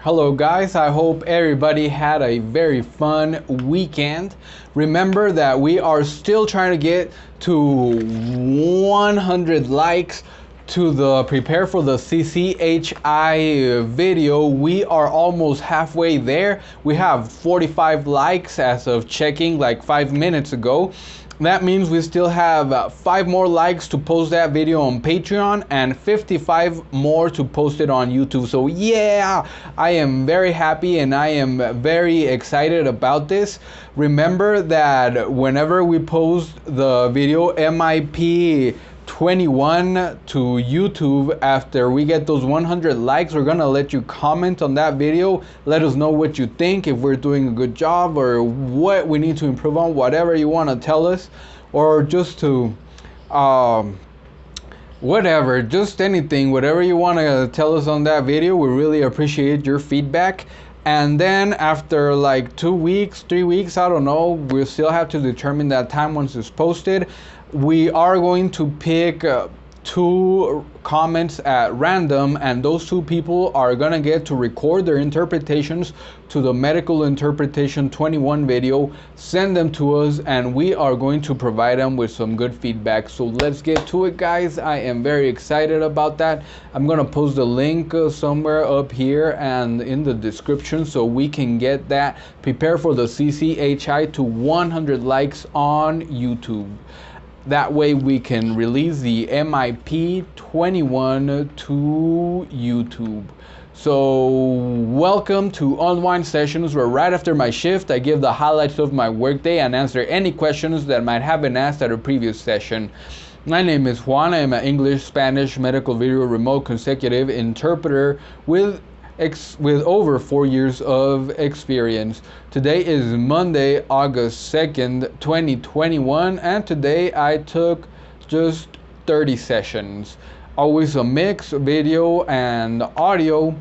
Hello guys, I hope everybody had a very fun weekend. Remember that we are still trying to get to 100 likes to the prepare for the CCHI video. We are almost halfway there. We have 45 likes as of checking like 5 minutes ago. That means we still have 5 more likes to post that video on Patreon and 55 more to post it on YouTube. So yeah, I am very happy and I am very excited about this. Remember that whenever we post the video MIP 21 to YouTube, after we get those 100 likes, we're gonna let you comment on that video. Let us know what you think, if we're doing a good job or what we need to improve on, whatever you want to tell us, or just to whatever, just anything, whatever you want to tell us on that video. We really appreciate your feedback. And then after like 2 weeks, 3 weeks, I don't know, we'll still have to determine that time once it's posted. We are going to pick 2 comments at random, and those 2 people are gonna get to record their interpretations to the medical interpretation 21 video, send them to us, and we are going to provide them with some good feedback. So let's get to it, guys. I am very excited about that. I'm gonna post the link somewhere up here and in the description so we can get that. Prepare for the CCHI to 100 likes on YouTube. That way we can release the MIP 21 to YouTube. So welcome to Unwind Sessions, where right after my shift I give the highlights of my workday and answer any questions that might have been asked at a previous session. My name is Juan. I am an English, Spanish, medical video remote consecutive interpreter with over 4 years of experience. Today is Monday, August 2nd, 2021, and today I took just 30 sessions. Always a mix, video and audio.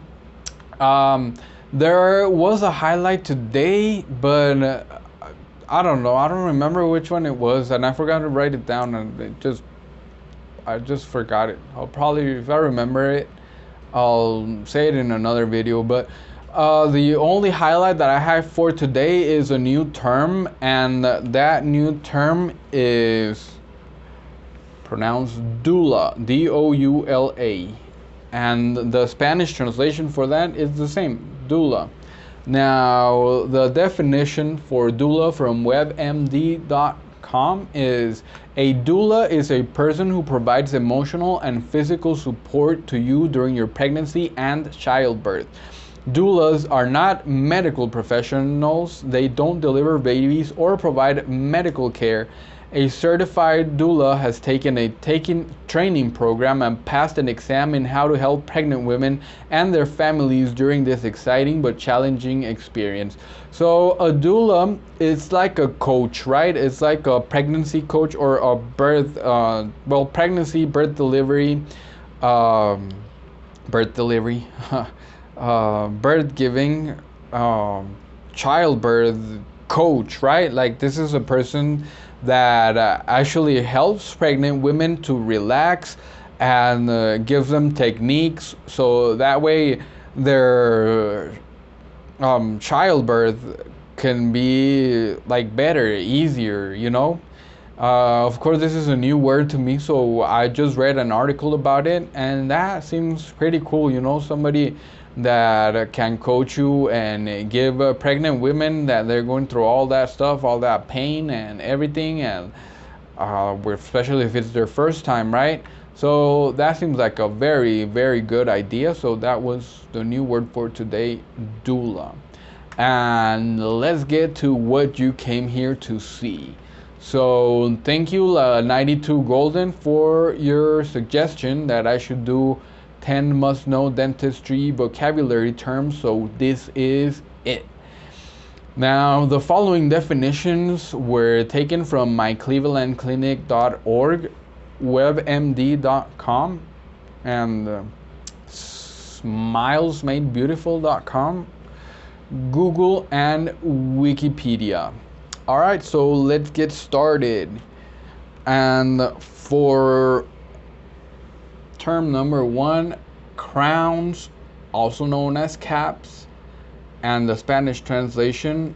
There was a highlight today, but I don't know. I don't remember which one it was, and I forgot to write it down, and I just forgot it. I'll probably, if I remember it, I'll say it in another video. But the only highlight that I have for today is a new term, and that new term is pronounced doula, D-O-U-L-A, and the Spanish translation for that is the same, doula. Now the definition for doula from webmd.com is: a doula is a person who provides emotional and physical support to you during your pregnancy and childbirth. Doulas are not medical professionals. They don't deliver babies or provide medical care. A certified doula has taken a training program and passed an exam in how to help pregnant women and their families during this exciting but challenging experience. So a doula is like a coach, right? It's like a pregnancy coach or a birth, pregnancy, birth delivery, birth giving, childbirth coach, right? Like, this is a person that actually helps pregnant women to relax and gives them techniques so that way their childbirth can be like better, easier, you know. Of course, this is a new word to me, so I just read an article about it, and that seems pretty cool, you know. Somebody that can coach you and give pregnant women that they're going through all that stuff, all that pain and everything, and especially if it's their first time, right? So that seems like a very, very good idea. So that was the new word for today, doula. And let's get to what you came here to see. So thank you, 92 Golden, for your suggestion that I should do 10 must-know dentistry vocabulary terms, so this is it. Now, the following definitions were taken from myclevelandclinic.org, webmd.com, and smilesmadebeautiful.com, Google, and Wikipedia. All right, so let's get started. And for term number 1, crowns, also known as caps, and the Spanish translation,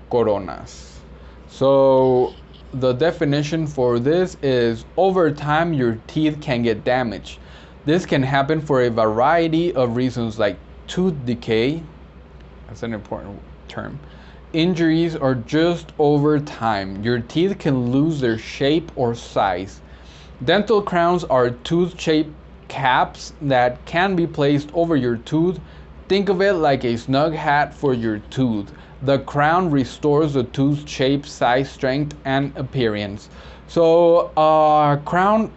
coronas. So the definition for this is, over time your teeth can get damaged. This can happen for a variety of reasons, like tooth decay, that's an important term, injuries, or just over time. Your teeth can lose their shape or size. Dental crowns are tooth-shaped caps that can be placed over your tooth. Think of it like a snug hat for your tooth. The crown restores the tooth's shape, size, strength, and appearance. So crown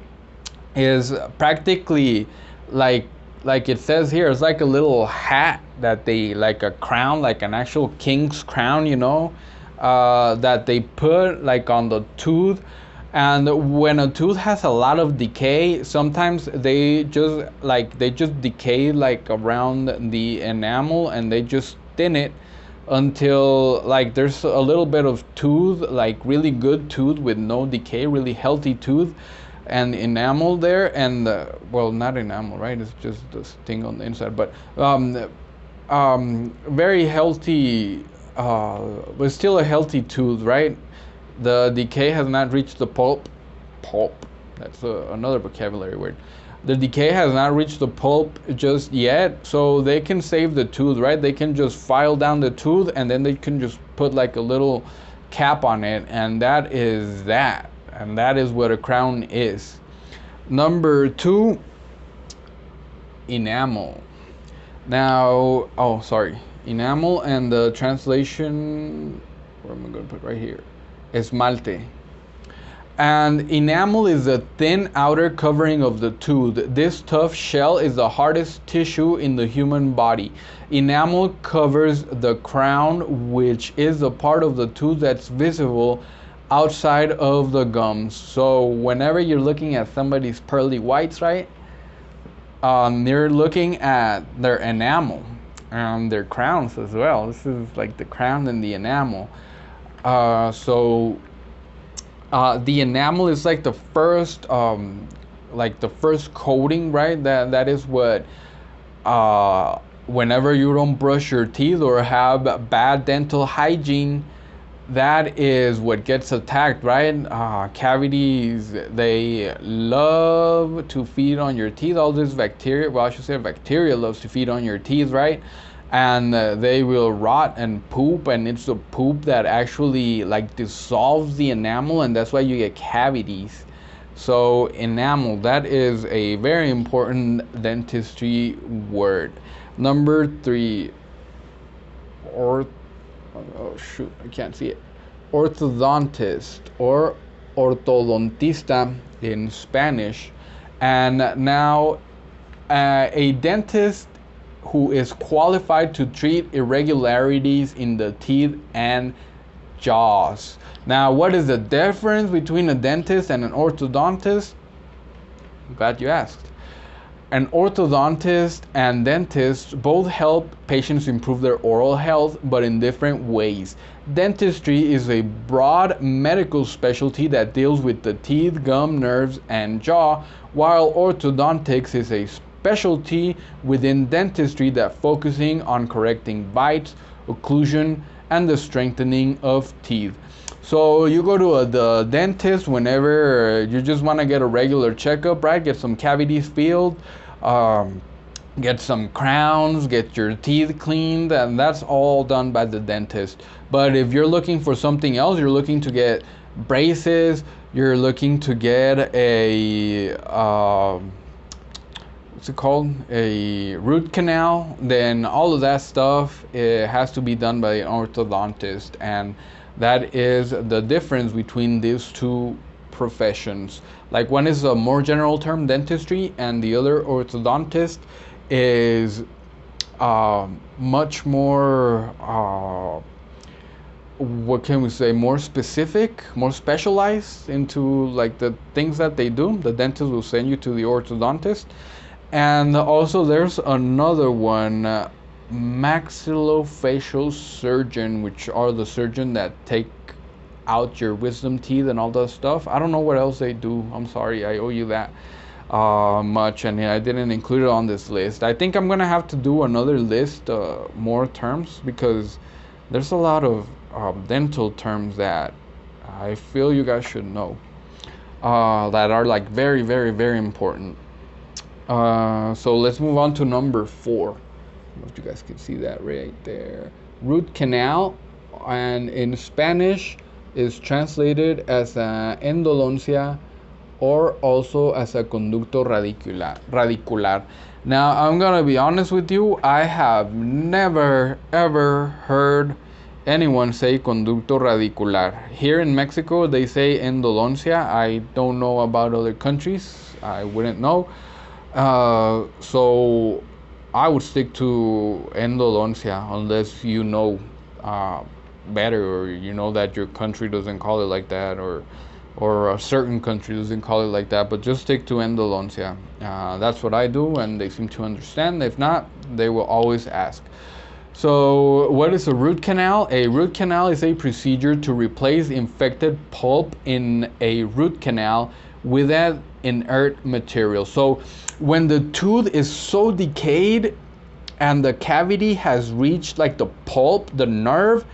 is practically like it says here, it's like a little hat that they, like a crown, like an actual king's crown, you know, that they put like on the tooth. And when a tooth has a lot of decay, sometimes they just decay like around the enamel, and they just thin it until like there's a little bit of tooth, like really good tooth with no decay, really healthy tooth, and enamel there, and well, not enamel, right? It's just this thing on the inside, but very healthy, but still a healthy tooth, right? The decay has not reached the pulp. That's another vocabulary word. The decay has not reached the pulp just yet, so they can save the tooth, right? They can just file down the tooth, and then they can just put like a little cap on it, and that is that. And that is what a crown is. Number 2, enamel. Now, oh, sorry. Enamel, and the translation, where am I going to put right here? Esmalte. And enamel is the thin outer covering of the tooth. This tough shell is the hardest tissue in the human body. Enamel covers the crown, which is the part of the tooth that's visible outside of the gums. So whenever you're looking at somebody's pearly whites, right, you're looking at their enamel and their crowns as well. This is like the crown and the enamel. The enamel is like the first coating, right? That is what whenever you don't brush your teeth or have bad dental hygiene, that is what gets attacked, right? Cavities, they love to feed on your teeth. All this bacteria, well, I should say bacteria loves to feed on your teeth, right? And they will rot and poop, and it's the poop that actually like dissolves the enamel, and that's why you get cavities. So enamel, that is a very important dentistry word. Number 3, oh shoot, I can't see it. Orthodontist, or ortodontista in Spanish. And now a dentist who is qualified to treat irregularities in the teeth and jaws. Now, what is the difference between a dentist and an orthodontist? I'm glad you asked. An orthodontist and dentist both help patients improve their oral health, but in different ways. Dentistry is a broad medical specialty that deals with the teeth, gum, nerves, and jaw, while orthodontics is a specialty within dentistry that focusing on correcting bites, occlusion, and the strengthening of teeth. So you go to the dentist whenever you just want to get a regular checkup, right? Get some cavities filled, get some crowns, get your teeth cleaned, and that's all done by the dentist. But if you're looking for something else, you're looking to get braces, you're looking to get a what's it called, a root canal, then all of that stuff, it has to be done by an orthodontist. And that is the difference between these two professions. Like, one is a more general term, dentistry, and the other, orthodontist, is much more what can we say, more specific, more specialized into like the things that they do. The dentist will send you to the orthodontist. And also there's another one, maxillofacial surgeon, which are the surgeon that take out your wisdom teeth and all that stuff. I don't know what else they do. I'm sorry, I owe you that. much, and I didn't include it on this list. I think I'm gonna have to do another list, more terms, because there's a lot of dental terms that I feel you guys should know, that are like very, very, very important. So let's move on to number 4. I don't know if you guys can see that right there. Root canal, and in Spanish is translated as endodoncia, or also as a conducto radicular. Now, I'm gonna be honest with you, I have never ever heard anyone say conducto radicular. Here in Mexico, they say endodoncia. I don't know about other countries. I wouldn't know. So I would stick to endodoncia unless you know better, or you know that your country doesn't call it like that, or a certain country doesn't call it like that. But just stick to endodoncia. That's what I do, and they seem to understand. If not, they will always ask. So what is a root canal? A root canal is a procedure to replace infected pulp in a root canal with that inert material. So when the tooth is so decayed and the cavity has reached like the pulp, the nerve,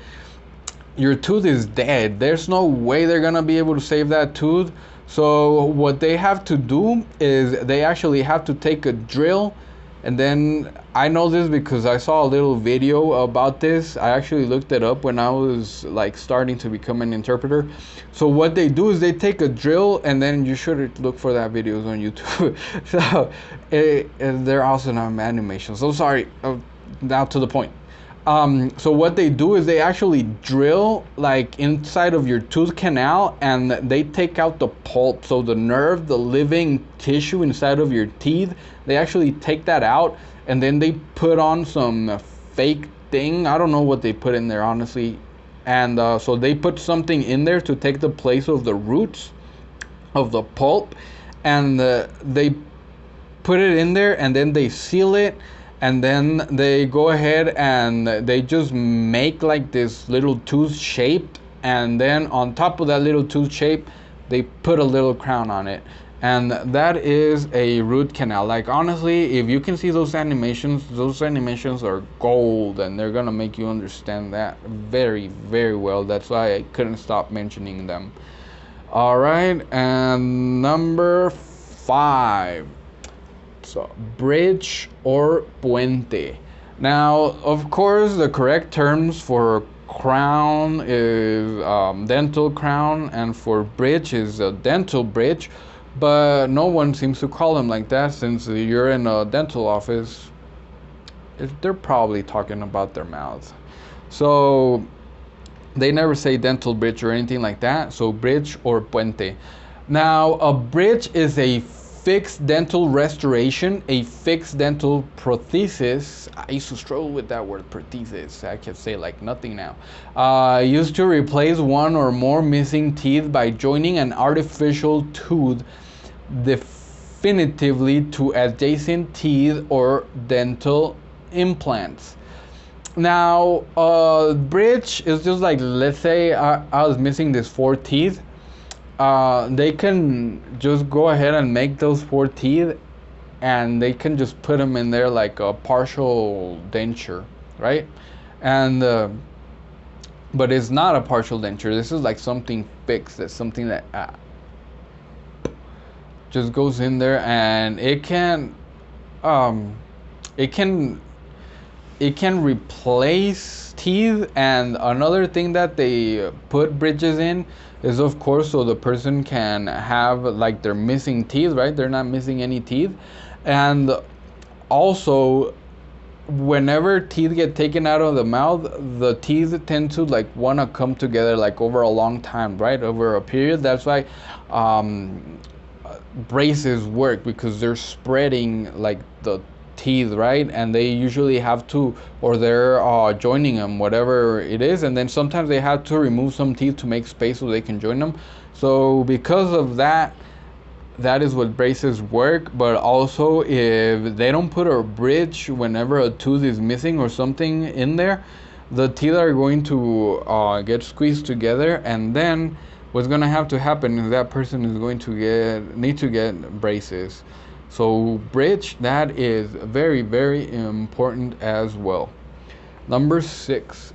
your tooth is dead. There's no way they're gonna be able to save that tooth. So what they have to do is they actually have to take a drill, and then I know this because I saw a little video about this. I actually looked it up when I was like starting to become an interpreter. So what they do is they take a drill, and then you should look for that videos on YouTube. So they're also not animation. So sorry, now to the point. So what they do is they actually drill like inside of your tooth canal, and they take out the pulp. So the nerve, the living tissue inside of your teeth, they actually take that out, and then they put on some fake thing. I don't know what they put in there, honestly. And so they put something in there to take the place of the roots of the pulp, and they put it in there, and then they seal it. And then they go ahead and they just make like this little tooth shape, and then on top of that little tooth shape, they put a little crown on it. And that is a root canal. Like honestly, if you can see those animations are gold, and they're gonna make you understand that very, very well. That's why I couldn't stop mentioning them. All right, and number 5. So, bridge or puente. Now, of course, the correct terms for crown is dental crown, and for bridge is a dental bridge, but no one seems to call them like that. Since you're in a dental office, they're probably talking about their mouth. So they never say dental bridge or anything like that. So bridge or puente. Now, a bridge is a fixed dental restoration, a fixed dental prosthesis. I used to struggle with that word, prosthesis. I can say like nothing now. Used to replace one or more missing teeth by joining an artificial tooth definitively to adjacent teeth or dental implants. Now, bridge is just like, let's say I was missing these 4 teeth. They can just go ahead and make those 4 teeth, and they can just put them in there like a partial denture, right? And but it's not a partial denture. This is like something fixed. It's something that just goes in there, and it can replace teeth. And another thing that they put bridges in is, of course, so the person can have like their missing teeth, right? They're not missing any teeth. And also, whenever teeth get taken out of the mouth, the teeth tend to like want to come together like over a long time, right? Over a period. That's why braces work, because they're spreading like the teeth, right? And they usually have to, or they're joining them, whatever it is, and then sometimes they have to remove some teeth to make space so they can join them. So because of that, that is what braces work. But also, if they don't put a bridge whenever a tooth is missing or something in there, the teeth are going to get squeezed together, and then what's gonna have to happen is that person is going to need to get braces. So bridge, that is very, very important as well. Number 6,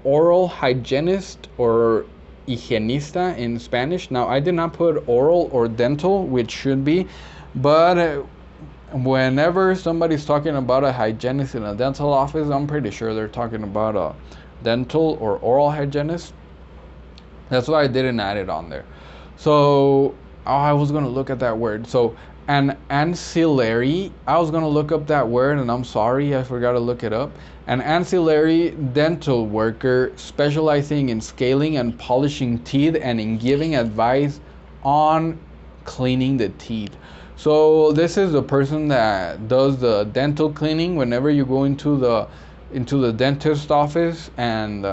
oral hygienist or hygienista in Spanish. Now, I did not put oral or dental, which should be, but whenever somebody's talking about a hygienist in a dental office, I'm pretty sure they're talking about a dental or oral hygienist. That's why I didn't add it on there. So I was gonna look at that word. So an ancillary, I was gonna look up that word, and I'm sorry, I forgot to look it up. An ancillary dental worker specializing in scaling and polishing teeth and in giving advice on cleaning the teeth. So this is the person that does the dental cleaning whenever you go into the dentist office. And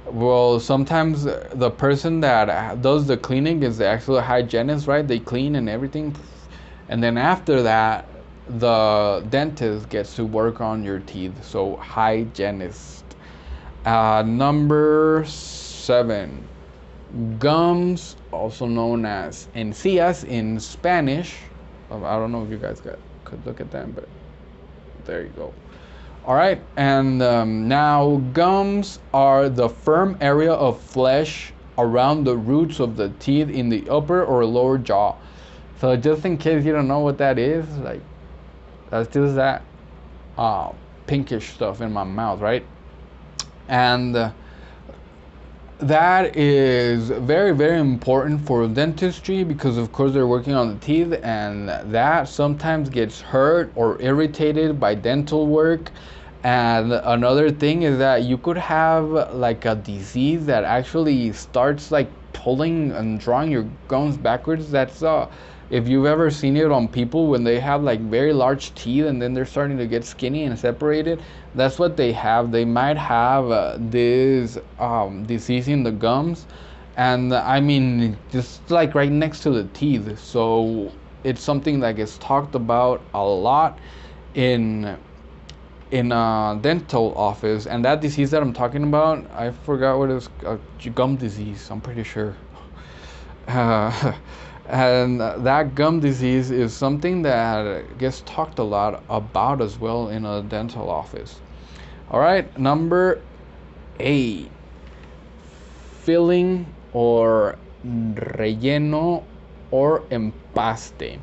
well, sometimes the person that does the cleaning is the actual hygienist, right? They clean and everything, and then after that, the dentist gets to work on your teeth. So hygienist. Number 7, gums, also known as encías in Spanish. I don't know if you guys could look at them, but there you go. All right, and now gums are the firm area of flesh around the roots of the teeth in the upper or lower jaw. So just in case you don't know what that is, like, that's just that pinkish stuff in my mouth, right? And that is very, very important for dentistry, because of course they're working on the teeth, and that sometimes gets hurt or irritated by dental work. And another thing is that you could have like a disease that actually starts like pulling and drawing your gums backwards. That's if you've ever seen it on people when they have like very large teeth and then they're starting to get skinny and separated, that's what they have. They might have this disease in the gums, and I mean just like right next to the teeth. So it's something that gets talked about a lot in a dental office. And that disease that I'm talking about, I forgot what it's, gum disease, I'm pretty sure. And that gum disease is something that gets talked a lot about as well in a dental office. All right, number 8, filling or relleno or empaste.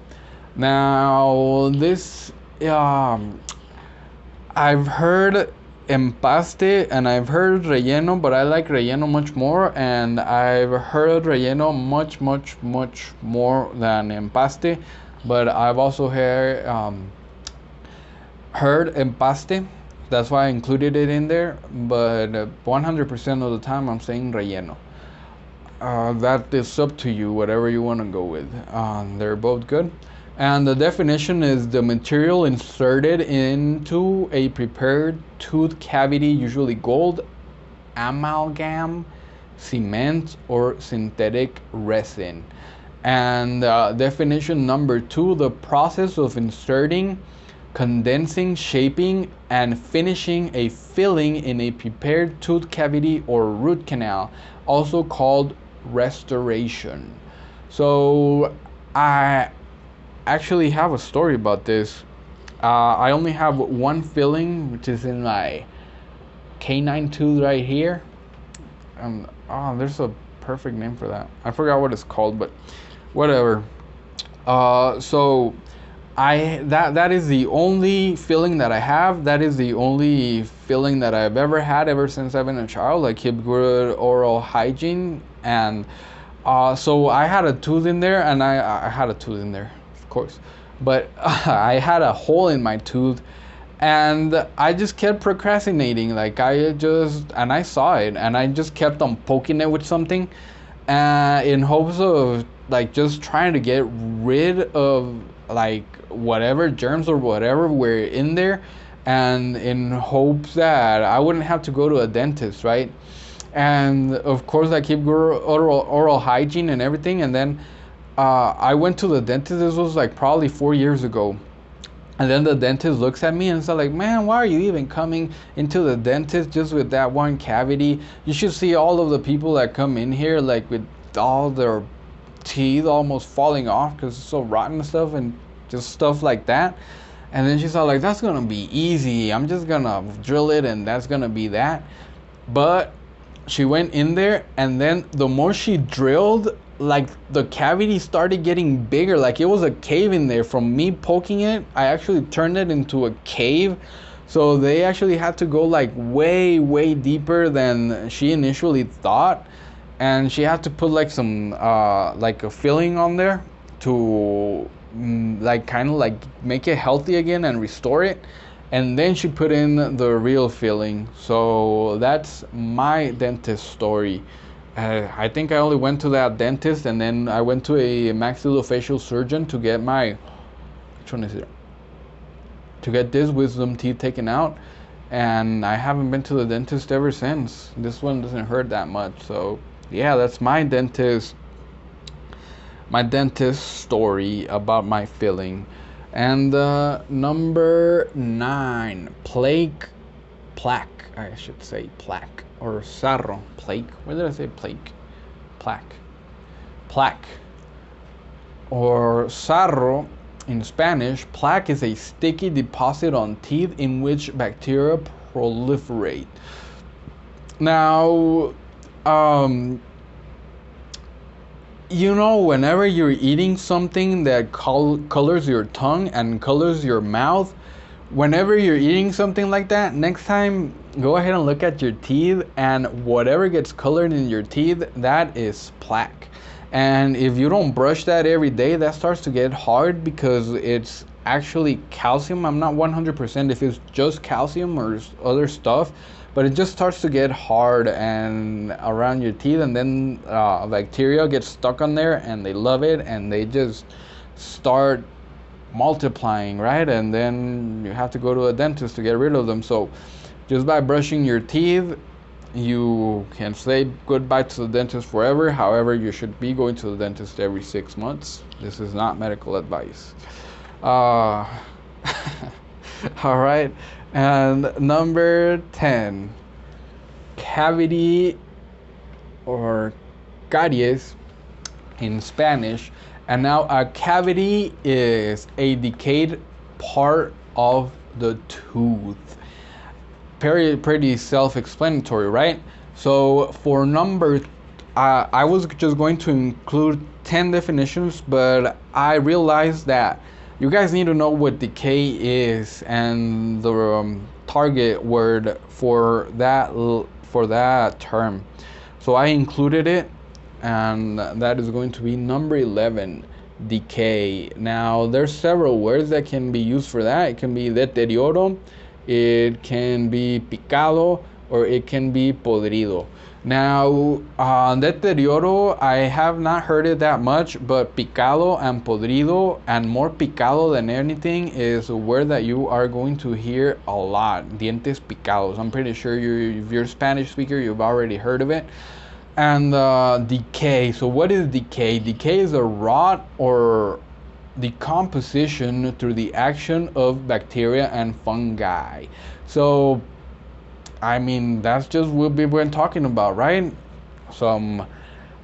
Now this I've heard empaste and I've heard relleno, but I like relleno much more, and I've heard relleno much more than empaste, but I've also heard empaste. That's why I included it in there, but 100% of the time I'm saying relleno. That is up to you, whatever you want to go with. They're both good. And the definition is the material inserted into a prepared tooth cavity, usually gold, amalgam, cement, or synthetic resin. And definition number 2, the process of inserting, condensing, shaping, and finishing a filling in a prepared tooth cavity or root canal, also called restoration. So I actually have a story about this. I only have one filling, which is in my canine tooth right here. There's a perfect name for that. I forgot what it's called, but whatever. So that is the only filling that I have. That is the only filling that I've ever had ever since I've been a child. I keep good oral hygiene, and so I had a tooth in there, and I had a tooth in there, of course, but I had a hole in my tooth, and I just kept procrastinating. Like and I saw it, and I just kept on poking it with something, in hopes of like just trying to get rid of like whatever germs or whatever were in there, and in hopes that I wouldn't have to go to a dentist, right? And of course I keep oral hygiene and everything, and then I went to the dentist. This was like probably 4 years ago, And then the dentist looks at me and is like, man, why are you even coming into the dentist just with that one cavity? You should see all of the people that come in here like with all their teeth almost falling off because it's so rotten and stuff, and just stuff like that. And then she's all like, that's gonna be easy, I'm just gonna drill it and that's gonna be that. But she went in there, and then the more she drilled, like the cavity started getting bigger, like it was a cave in there. From me poking it, I actually turned it into a cave. So they actually had to go like way deeper than she initially thought, and she had to put like some like a filling on there to like kind of like make it healthy again and restore it. And then she put in the real filling. So that's my dentist story. I think I only went to that dentist, and then I went to a maxillofacial surgeon to get my, which one is it? To get this wisdom teeth taken out, and I haven't been to the dentist ever since. This one doesn't hurt that much. So yeah, that's my dentist story about my filling. And number 9, plaque, I should say plaque, or sarro, plaque. Where did I say plaque? Plaque, or sarro in Spanish. Plaque is a sticky deposit on teeth in which bacteria proliferate. Now, you know, whenever you're eating something that colors your tongue and colors your mouth, whenever you're eating something like that, next time go ahead and look at your teeth, and whatever gets colored in your teeth, that is plaque. And if you don't brush that every day, that starts to get hard because it's actually calcium. I'm not 100% if it's just calcium or other stuff, but it just starts to get hard and around your teeth, and then bacteria get stuck on there, and they love it, and they just start multiplying, right? And then you have to go to a dentist to get rid of them. So just by brushing your teeth, you can say goodbye to the dentist forever. However, you should be going to the dentist every 6 months. This is not medical advice. All right. And number 10, cavity, or caries in Spanish. And now a cavity is a decayed part of the tooth. Pretty self-explanatory, right? So for number, I was just going to include 10 definitions, but I realized that you guys need to know what decay is and the target word for that term. So I included it, and that is going to be number 11, decay. Now there's several words that can be used for that. It can be deterioro, it can be picado, or it can be podrido. Now, deterioro, I have not heard it that much, but picado and podrido, and more picado than anything, is a word that you are going to hear a lot. Dientes picados. I'm pretty sure if you're a Spanish speaker, you've already heard of it. And decay. So what is decay? Decay is a rot or decomposition through the action of bacteria and fungi. So I mean, that's just what we've been talking about, right? Some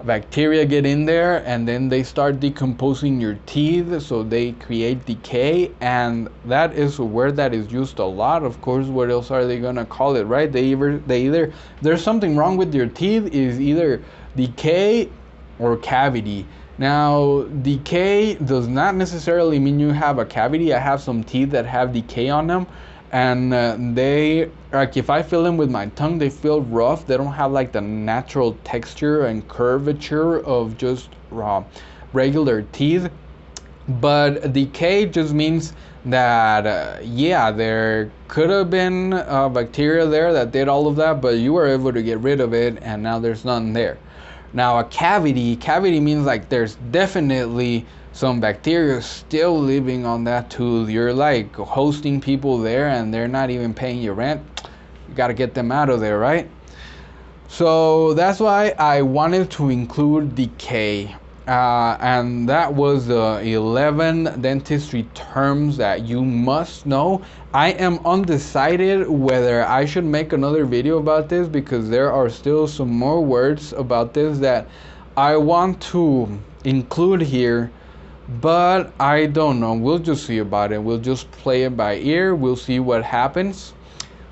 bacteria get in there, and then they start decomposing your teeth, so they create decay. And that is a word that is used a lot. Of course, what else are they gonna call it, right? They either there's something wrong with your teeth, is either decay or cavity. Now, decay does not necessarily mean you have a cavity. I have some teeth that have decay on them, and they, like, if I feel them with my tongue, they feel rough. They don't have like the natural texture and curvature of just regular teeth. But decay just means that yeah, there could have been bacteria there that did all of that, but you were able to get rid of it, and now there's none there. Now a cavity means like there's definitely some bacteria still living on that tooth. You're like hosting people there, and they're not even paying your rent. You got to get them out of there, right? So that's why I wanted to include decay. And that was the 11 dentistry terms that you must know. I am undecided whether I should make another video about this, because there are still some more words about this that I want to include here, but I don't know. We'll just see about it. We'll just play it by ear. We'll see what happens.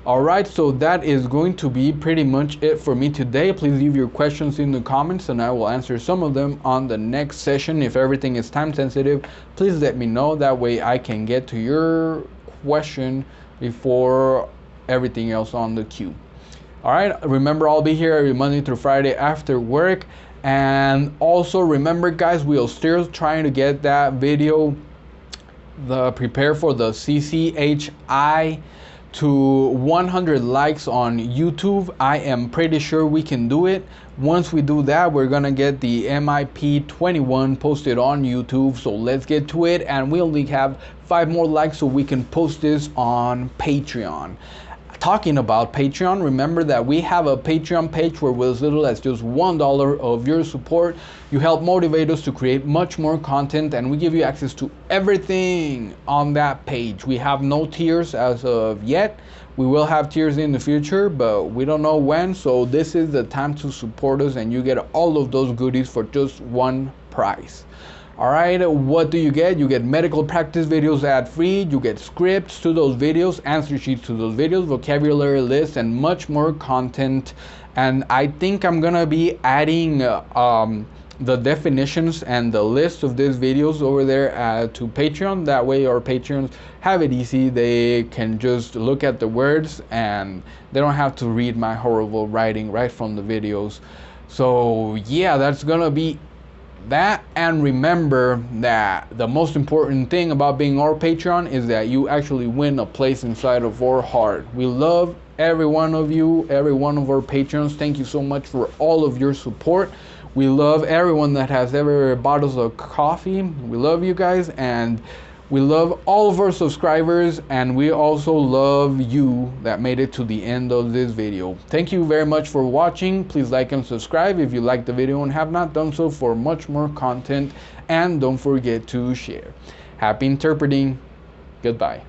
Alright, so that is going to be pretty much it for me today. Please leave your questions in the comments and I will answer some of them on the next session. If everything is time sensitive, please let me know. That way I can get to your question before everything else on the queue. Alright, remember, I'll be here every Monday through Friday after work. And also remember, guys, we'll still trying to get that video, the prepare for the CCHI, to 100 likes on YouTube. I am pretty sure we can do it. Once we do that, we're gonna get the MIP 21 posted on YouTube. So let's get to it, and we only have 5 more likes so we can post this on Patreon. Talking about Patreon, remember that we have a Patreon page where with as little as just $1 of your support, you help motivate us to create much more content, and we give you access to everything on that page. We have no tiers as of yet. We will have tiers in the future, but we don't know when, so this is the time to support us and you get all of those goodies for just one price. Alright, what do you get? You get medical practice videos ad-free, you get scripts to those videos, answer sheets to those videos, vocabulary lists, and much more content. And I think I'm gonna be adding the definitions and the list of these videos over there to Patreon. That way our Patreons have it easy. They can just look at the words and they don't have to read my horrible writing right from the videos. So yeah, that's gonna be that. And remember that the most important thing about being our Patreon is that you actually win a place inside of our heart. We love every one of you, every one of our patrons. Thank you so much for all of your support. We love everyone that has ever bought us a coffee. We love you guys, and we love all of our subscribers, and we also love you that made it to the end of this video. Thank you very much for watching. Please like and subscribe if you liked the video and have not done so for much more content, and don't forget to share. Happy interpreting. Goodbye.